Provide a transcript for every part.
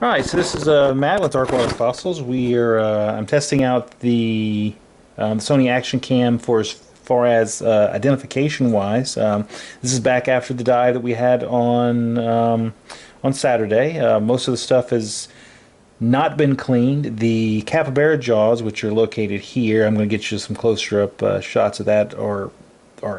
Alright, so this is Matt with Dark Water Fossils. I'm testing out the Sony Action Cam for as far as identification wise. This is back after the dive that we had on Saturday. Most of the stuff has not been cleaned. The capybara jaws, which are located here, I'm going to get you some closer up shots of that, are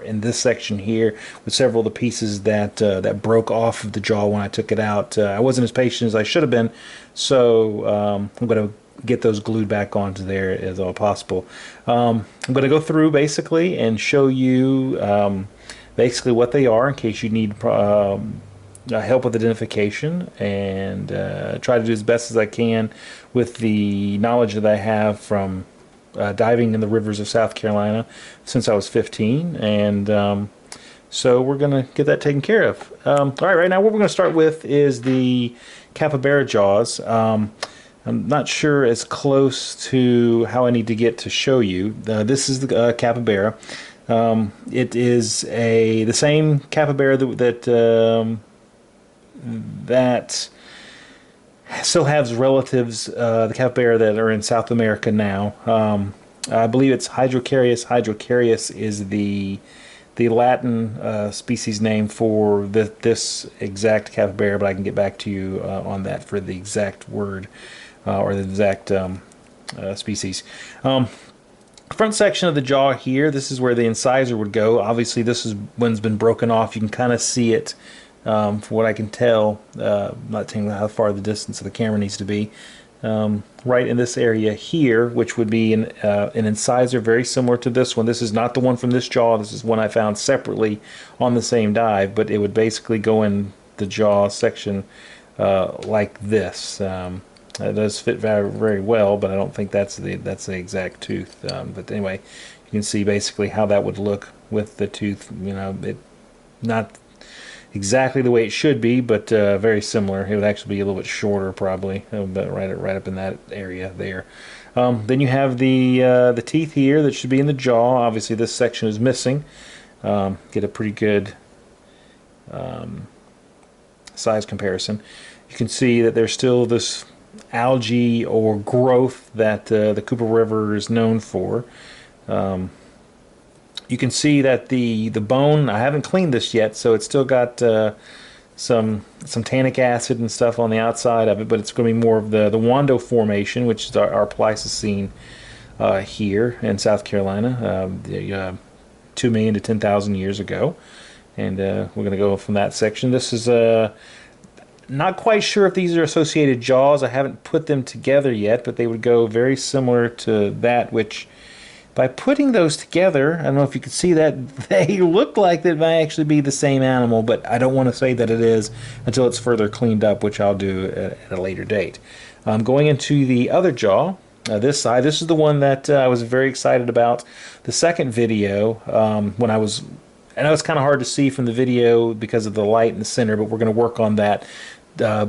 in this section here with several of the pieces that broke off of the jaw when I took it out. I wasn't as patient as I should have been, so I'm going to get those glued back onto there as all possible. I'm going to go through basically and show you basically what they are in case you need help with identification, and try to do as best as I can with the knowledge that I have from diving in the rivers of South Carolina since I was 15, and so we're going to get that taken care of. All right now what we're going to start with is the capybara jaws. I'm not sure as close to how I need to get to show you. This is the capybara. It is the same capybara that still has relatives, the capybara that are in South America now. I believe it's Hydrocarius. Hydrocarius is the Latin species name for this exact capybara, but I can get back to you on that for the exact word or the exact species. Front section of the jaw here, this is where the incisor would go. Obviously this one's been broken off. You can kind of see it. For what I can tell, not telling how far the distance of the camera needs to be, right in this area here, which would be an incisor very similar to this one. This is not the one from this jaw. This is one I found separately on the same dive, but it would basically go in the jaw section like this. It does fit very, very well, but I don't think that's the exact tooth. But anyway, you can see basically how that would look with the tooth. You know, it not exactly the way it should be, but very similar. It would actually be a little bit shorter, probably, but right up in that area there. Then you have the teeth here that should be in the jaw. Obviously, this section is missing. Get a pretty good size comparison. You can see that there's still this algae or growth that the Cooper River is known for. You can see that the bone, I haven't cleaned this yet, so it's still got some tannic acid and stuff on the outside of it, but it's going to be more of the Wando Formation, which is our Pleistocene here in South Carolina, 2 million to 10,000 years ago. And we're going to go from that section. This is not quite sure if these are associated jaws. I haven't put them together yet, but they would go very similar to that, which by putting those together, I don't know if you can see that, they look like they might actually be the same animal, but I don't want to say that it is until it's further cleaned up, which I'll do at a later date. Going into the other jaw, this side, this is the one that I was very excited about. The second video, when I know it's kind of hard to see from the video because of the light in the center, but we're going to work on that,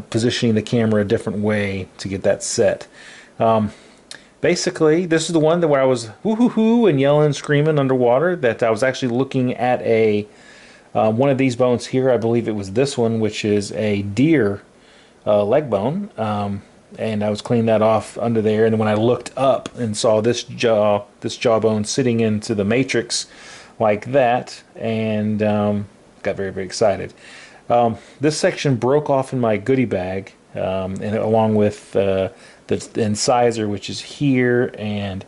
positioning the camera a different way to get that set. Basically, this is the one where I was woo-hoo-hoo and yelling and screaming underwater, that I was actually looking at one of these bones here. I believe it was this one, which is a deer leg bone. And I was cleaning that off under there, and then when I looked up and saw this jawbone sitting into the matrix like that, and got very, very excited. This section broke off in my goodie bag, and along with the incisor, which is here, and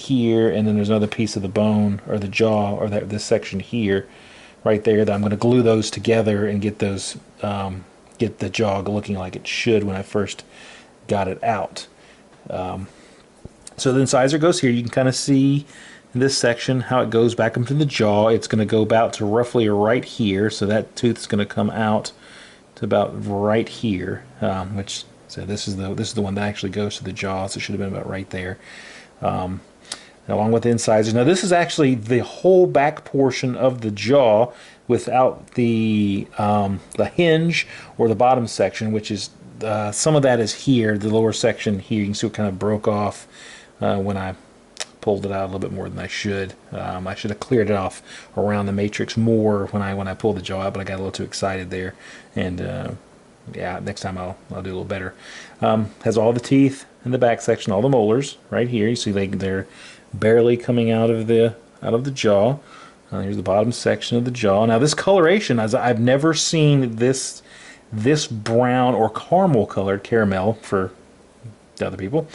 then there's another piece of the bone or the jaw, or this section here, right there, that I'm going to glue those together and get those get the jaw looking like it should when I first got it out. So the incisor goes here. You can kind of see in this section how it goes back into the jaw. It's going to go about to roughly right here, so that tooth's going to come out to about right here, so this is the one that actually goes to the jaw, so it should have been about right there, along with the incisors. Now this is actually the whole back portion of the jaw without the hinge or the bottom section, which is some of that is here, the lower section here. You can see it kind of broke off when I pulled it out a little bit more than I should. I should have cleared it off around the matrix more when I pulled the jaw out, but I got a little too excited there and Yeah, next time I'll do a little better. Has all the teeth in the back section, all the molars right here. You see they're barely coming out of the jaw. Here's the bottom section of the jaw. Now this coloration, as I've never seen this brown or caramel colored caramel for the other people.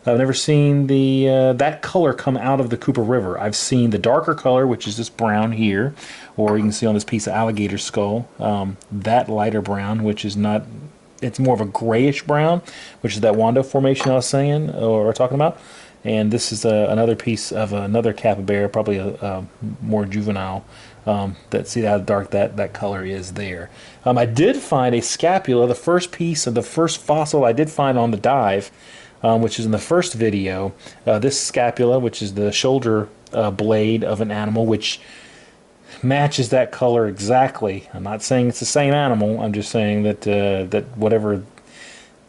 I've never seen the that color come out of the Cooper River. I've seen the darker color, which is this brown here, or you can see on this piece of alligator skull, that lighter brown, which is not, it's more of a grayish brown, which is that Wando formation I was saying or talking about. And this is another piece of another capybara, probably a more juvenile. That see how dark that color is there. I did find a scapula, the first piece of the first fossil I did find on the dive, which is in the first video. This scapula, which is the shoulder blade of an animal, which matches that color exactly. I'm not saying it's the same animal. I'm just saying that that whatever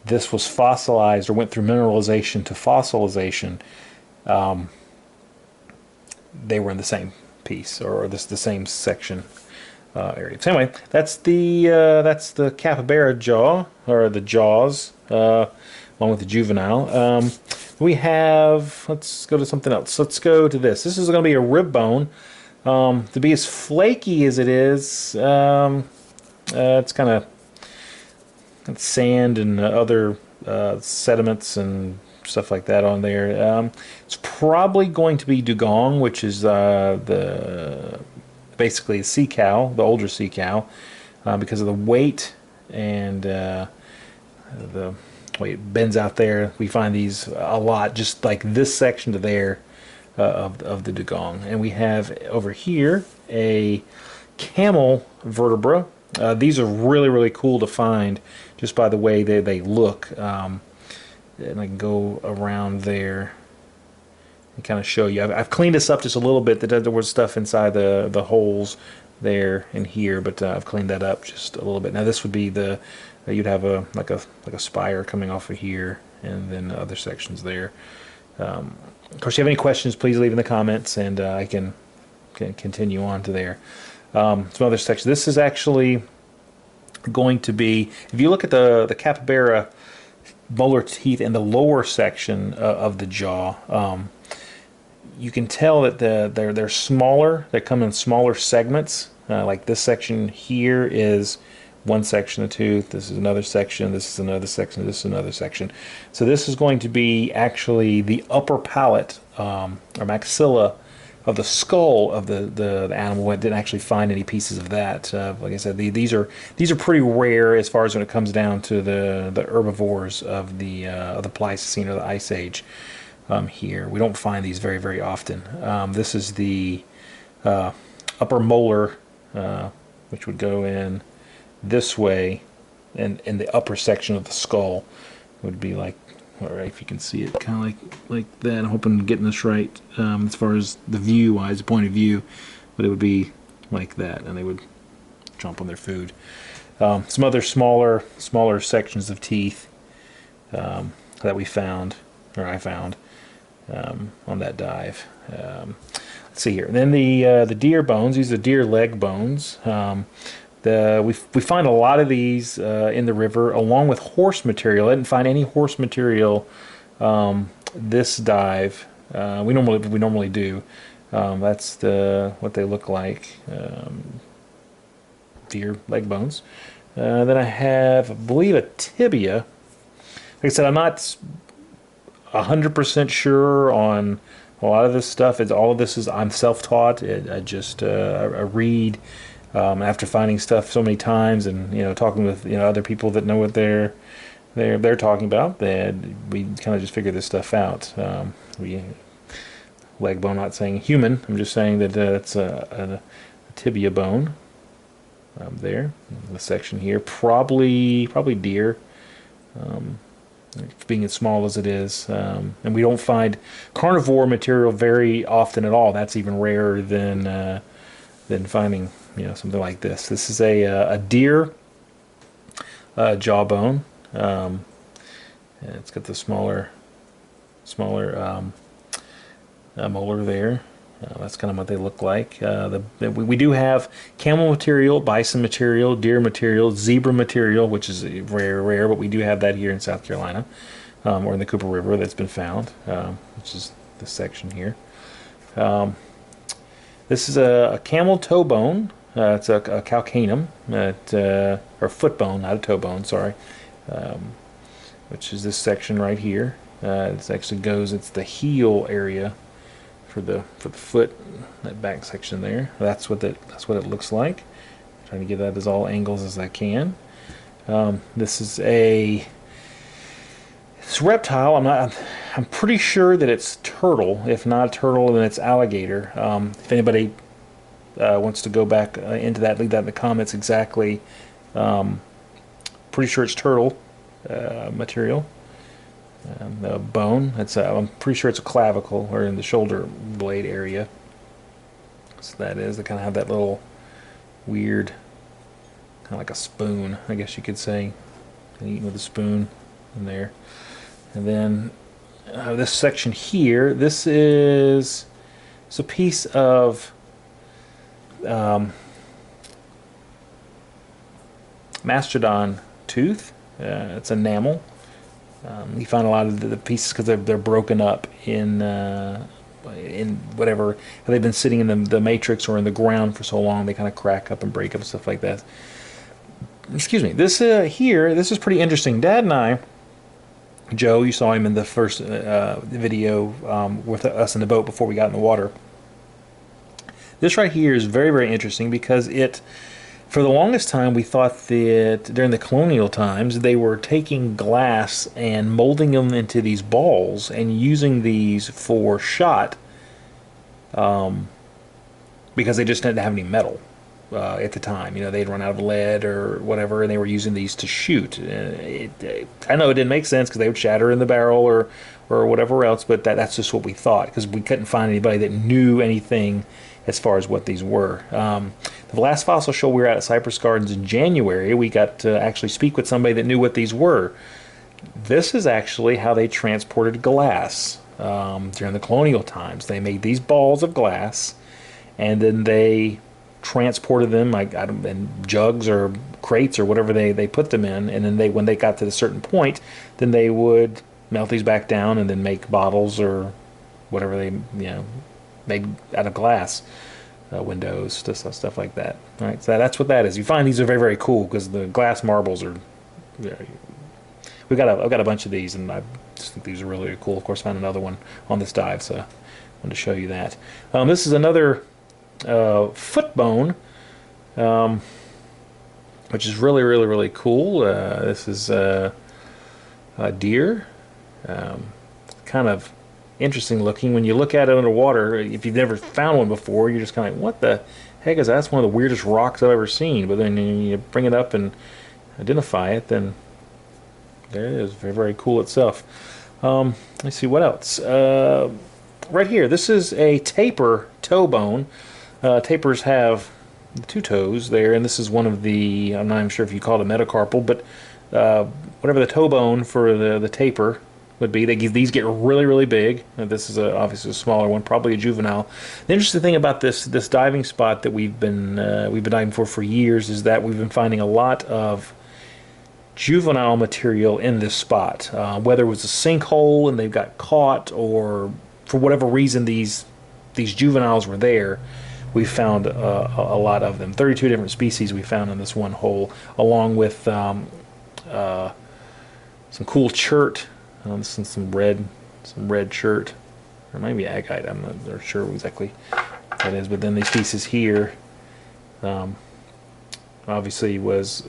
this was fossilized or went through mineralization to fossilization, they were in the same piece or the same section area. So anyway, that's the capybara jaw or the jaws, along with the juvenile. We have, let's go to something else. Let's go to this. This is going to be a rib bone. To be as flaky as it is, it's kind of sand and other sediments and stuff like that on there. It's probably going to be dugong, which is basically a sea cow, the older sea cow, because of the weight and the way it bends out there. We find these a lot, just like this section to there of the dugong. And we have over here a camel vertebra. These are really, really cool to find just by the way they look. And I can go around there and kind of show you. I've cleaned this up just a little bit. There was stuff inside the holes there and here, but I've cleaned that up just a little bit. Now this would be you'd have like a spire coming off of here, and then other sections there. Of course, if you have any questions, please leave in the comments, and I can continue on to there. Some other sections. This is actually going to be, if you look at the capybara molar teeth in the lower section of the jaw, you can tell that they're smaller. They come in smaller segments. Like this section here is one section of tooth. This is another section. This is another section. This is another section. So this is going to be actually the upper palate or maxilla of the skull of the animal. I didn't actually find any pieces of that. Like I said, these are pretty rare as far as when it comes down to the herbivores of the Pleistocene or the Ice Age. Here we don't find these very, very often. This is the upper molar, which would go in this way, and in the upper section of the skull would be like, all right, if you can see it, kind of like that. I'm hoping I'm getting this right as far as the view wise, the point of view, but it would be like that, and they would jump on their food. Some other smaller sections of teeth that we found, or I found, on that dive. Let's see here. And then the deer bones. These are deer leg bones. We find a lot of these in the river, along with horse material. I didn't find any horse material this dive. We normally do. That's what they look like. Deer leg bones. Then I have, I believe, a tibia. Like I said, I'm not 100% sure on a lot of this stuff. All of this is, I'm self-taught. I just I read. After finding stuff so many times, and talking with other people that know what they're talking about, that we kind of just figure this stuff out. Leg bone, not saying human. I'm just saying that it's a tibia bone there. The section here, probably deer. Being as small as it is, and we don't find carnivore material very often at all. That's even rarer than finding something like this. This is a deer jawbone. And it's got the smaller molar there. That's kind of what they look like. We do have camel material, bison material, deer material, zebra material, which is very rare, but we do have that here in South Carolina, or in the Cooper River that's been found, which is this section here. This is a camel toe bone. It's a calcaneum, or foot bone, not a toe bone, sorry, which is this section right here. It actually goes, it's the heel area for the foot, that back section there. That's what it looks like. I'm trying to get that as all angles as I can. This is it's reptile. I'm pretty sure that it's turtle. If not turtle, then it's alligator. If anybody wants to go back into that, leave that in the comments exactly. Pretty sure it's turtle material. The bone, I'm pretty sure it's a clavicle, or in the shoulder blade area. So that is, they kind of have that little weird, kind of like a spoon, I guess you could say. Eating with a spoon in there. And then this section here, it's a piece of mastodon tooth. It's enamel. You find a lot of the pieces because they're broken up in whatever, they've been sitting in the matrix or in the ground for so long, they kind of crack up and break up and stuff like that. Excuse me. This is pretty interesting. Dad and I, Joe, you saw him in the first video with us in the boat before we got in the water. This right here is very, very interesting because for the longest time, we thought that during the colonial times, they were taking glass and molding them into these balls and using these for shot, because they just didn't have any metal at the time. You know, they'd run out of lead or whatever, and they were using these to shoot. I know it didn't make sense because they would shatter in the barrel or whatever else, but that's just what we thought because we couldn't find anybody that knew anything as far as what these were. The last fossil show we were at Cypress Gardens in January, we got to actually speak with somebody that knew what these were. This is actually how they transported glass during the colonial times. They made these balls of glass, and then they transported them like in jugs or crates or whatever they put them in, and then when they got to a certain point, then they would melt these back down and then make bottles or whatever they made out of glass, windows, stuff like that. All right, so that's what that is. You find these are very, very cool because the glass marbles are. I've got a bunch of these, and I just think these are really, really cool. Of course, I found another one on this dive, so I wanted to show you that. This is another foot bone, which is really, really, really cool. This is a deer, kind of interesting looking. When you look at it underwater, if you've never found one before, you're just kind of like, what the heck is that? That's one of the weirdest rocks I've ever seen. But then you bring it up and identify it, then there it is. Very, very cool itself. Let's see what else. Right here, this is a tapir toe bone. Tapirs have two toes there, and this is one of the, I'm not even sure if you call it a metacarpal, but whatever the toe bone for the tapir would be. These get really, really big. This is obviously a smaller one, probably a juvenile. The interesting thing about this diving spot that we've been diving for years is that we've been finding a lot of juvenile material in this spot. Whether it was a sinkhole and they've got caught, or for whatever reason these juveniles were there, we found a lot of them. 32 different species we found in this one hole, along with some cool chert. This is some red chert, or maybe agate. I'm not sure exactly what that is. But then these pieces here, obviously was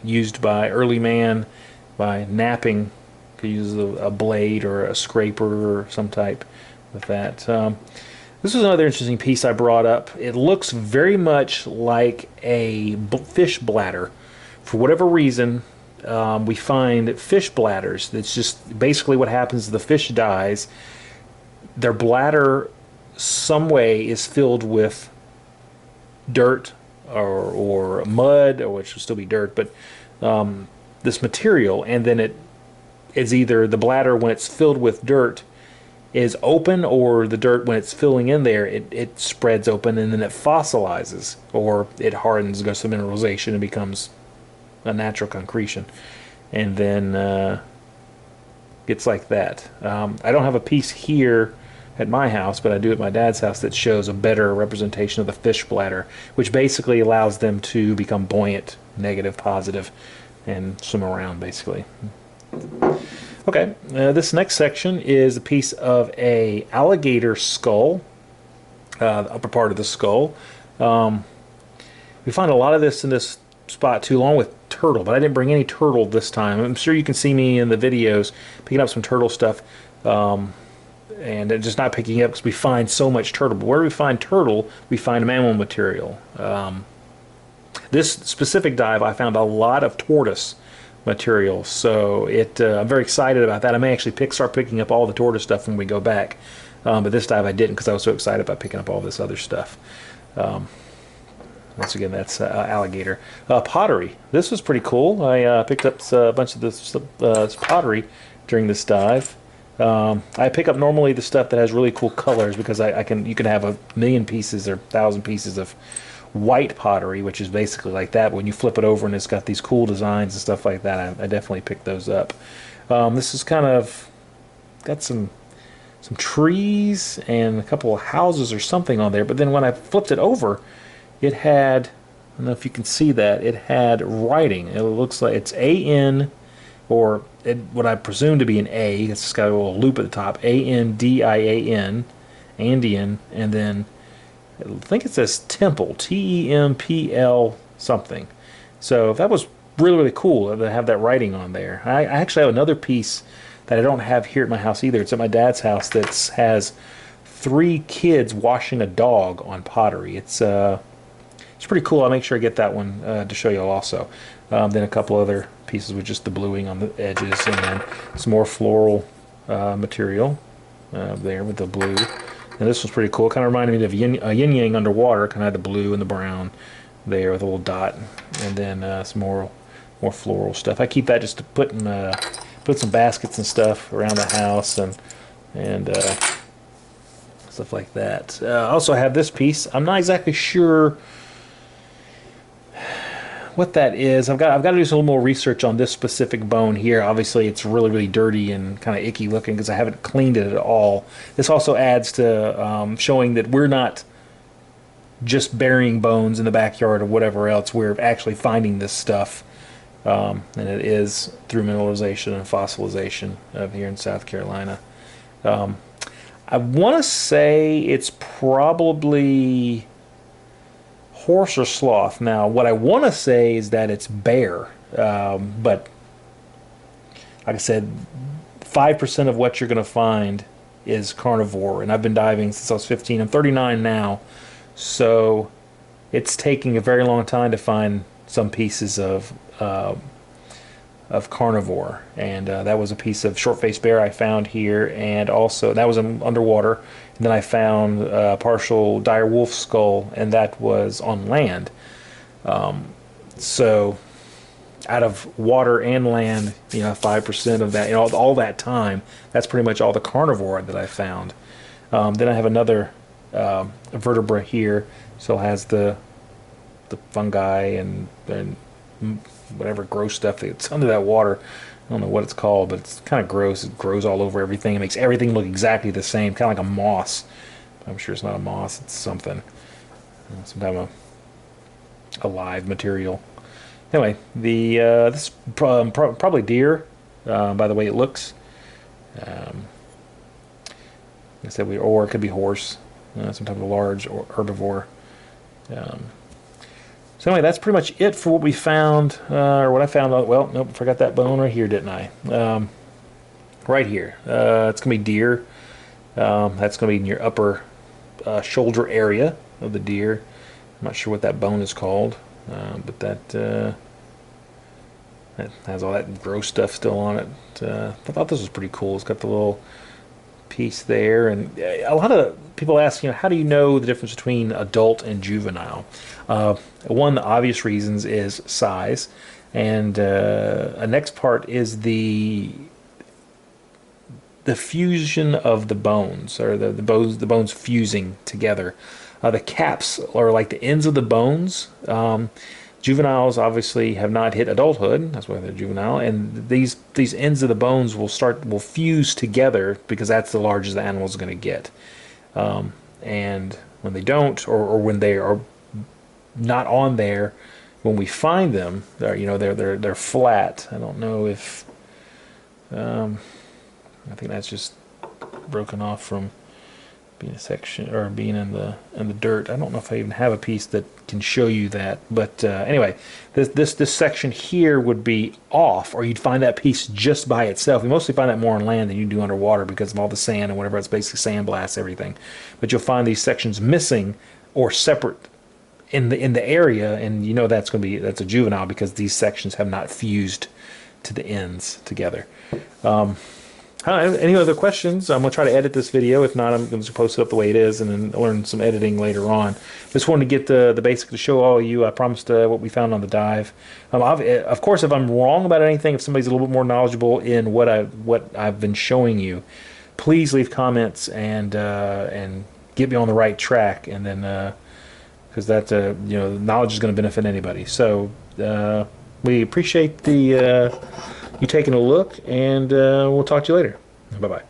used by early man by napping. Could use a blade or a scraper or some type with that. This is another interesting piece I brought up. It looks very much like a fish bladder. For whatever reason, we find fish bladders. That's just basically what happens. The fish dies. Their bladder, some way, is filled with dirt or mud, or which will still be dirt, but this material, and then it's either the bladder, when it's filled with dirt, is open, or the dirt, when it's filling in there, it spreads open and then it fossilizes, or it hardens, goes to mineralization, and becomes a natural concretion, and then gets like that. I don't have a piece here at my house, but I do at my dad's house that shows a better representation of the fish bladder, which basically allows them to become buoyant, negative, positive, and swim around, basically. Okay, this next section is a piece of a alligator skull, the upper part of the skull. We find a lot of this in this spot too, along with turtle, but I didn't bring any turtle this time. I'm sure you can see me in the videos picking up some turtle stuff, and just not picking up because we find so much turtle. But where we find turtle, we find mammal material. This specific dive, I found a lot of tortoise material, so I'm very excited about that. I may actually start picking up all the tortoise stuff when we go back, but this dive I didn't because I was so excited about picking up all this other stuff. Once again, that's alligator. Pottery. This was pretty cool. I picked up a bunch of this pottery during this dive. I pick up normally the stuff that has really cool colors because you can have 1,000,000 pieces or 1,000 pieces of white pottery, which is basically like that. When you flip it over and it's got these cool designs and stuff like that, I definitely picked those up. This is kind of got some trees and a couple of houses or something on there, but then when I flipped it over, it had, I don't know if you can see that, it had writing. It looks like it's AN, or what I presume to be an A. It's just got a little loop at the top, ANDIAN, Andean, and then I think it says temple, TEMPL something. So that was really, really cool to have that writing on there. I actually have another piece that I don't have here at my house either. It's at my dad's house that has 3 kids washing a dog on pottery. It's pretty cool. I'll make sure I get that one to show you all also. Then a couple other pieces with just the bluing on the edges, and then some more floral material there with the blue. And this was pretty cool. It kind of reminded me of yin yang underwater. Kind of had the blue and the brown there with a little dot, and then some more floral stuff. I keep that just to put some baskets and stuff around the house and stuff like that. I also have this piece. I'm not exactly sure what that is. I've got to do some little more research on this specific bone here. Obviously, it's really, really dirty and kind of icky looking because I haven't cleaned it at all. This also adds to showing that we're not just burying bones in the backyard or whatever else. We're actually finding this stuff, and it is through mineralization and fossilization here in South Carolina. I want to say it's probably horse or sloth. Now, what I want to say is that it's bear, but like I said, 5% of what you're going to find is carnivore, and I've been diving since I was 15. I'm 39 now, so it's taking a very long time to find some pieces of carnivore, and that was a piece of short-faced bear I found here, and also that was underwater. And then I found a partial dire wolf skull, and that was on land. So out of water and land, 5% of that, all that time, that's pretty much all the carnivore that I found. Then I have another vertebra here, still has the fungi and whatever gross stuff that's under that water. I don't know what it's called, but it's kind of gross. It grows all over everything. It makes everything look exactly the same, kind of like a moss. I'm sure it's not a moss. It's something. Some type of alive material. Anyway, this is probably deer, by the way it looks. Like I said, or it could be horse, some type of large or herbivore. So anyway, that's pretty much it for what we found, or what I found. Well, nope, I forgot that bone right here, didn't I? Right here. It's going to be deer. That's going to be in your upper shoulder area of the deer. I'm not sure what that bone is called, but that has all that gross stuff still on it. I thought this was pretty cool. It's got the little piece there, and a lot of people ask, how do you know the difference between adult and juvenile? One of the obvious reasons is size, and a next part is the the fusion of the bones, or the bones fusing together. The caps are like the ends of the bones. Juveniles obviously have not hit adulthood. That's why they're juvenile. And these ends of the bones will fuse together because that's the largest the animal is going to get. And when they don't, or when they are not on there, when we find them, they're flat. I don't know if I think that's just broken off from being a section or being in the dirt. I don't know if I even have a piece that can show you that, but anyway, this section here would be off, or you'd find that piece just by itself. You mostly find that more on land than you do underwater because of all the sand and whatever. It's basically sandblast everything, but you'll find these sections missing or separate in the area, and you know that's a juvenile because these sections have not fused to the ends together. Any other questions? I'm going to try to edit this video. If not, I'm going to post it up the way it is and then learn some editing later on. Just wanted to get the basics to show all of you. I promised what we found on the dive. Of course, if I'm wrong about anything, if somebody's a little bit more knowledgeable in what I've been showing you, please leave comments and get me on the right track. And then because that knowledge is going to benefit anybody. So we appreciate you taking a look, and we'll talk to you later. Bye-bye.